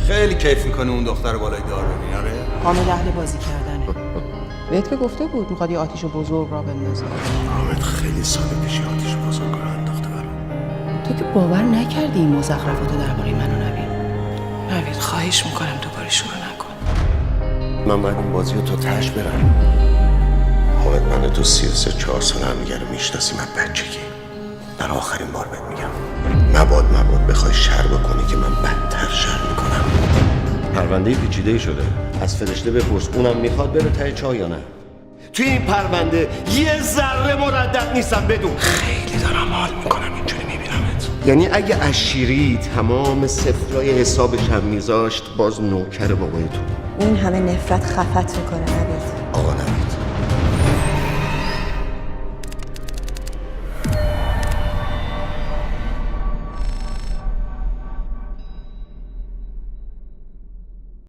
خیلی کیف میکنه اون دختر بالای دار ببینی. آره حامد اهل بازی کردنه. بهت که گفته بود میخواد یه آتیش بزرگ را بندازه. حامد خیلی سال پیش آتیش بزرگ رو انداخته برام. تو که باور نکردی این مزخرفاتو درباره من و نوید. خواهش میکنم دوباره شروع نکن. من باید این بازی رو تا تهش برم. حامد من تو 33-4 سال هم دیگه رو میشناسیم از بچگی. در آخرین بار بهت میگم مباد بخوای شر بکنی که من بدتر شر میکنم. پرونده پیچیده شده. از فرشته بپرس اونم میخواد بره ته چاه یا نه. توی این پرونده یه ذره مردد نیستم بدون. خیلی دارم حال میکنم اینجوری میبینمت. یعنی اگه عشیری تمام صفرای حسابش هم میذاشت باز نوکر بابای تو. این همه نفرت خفت میکنه نوید. آقا نوید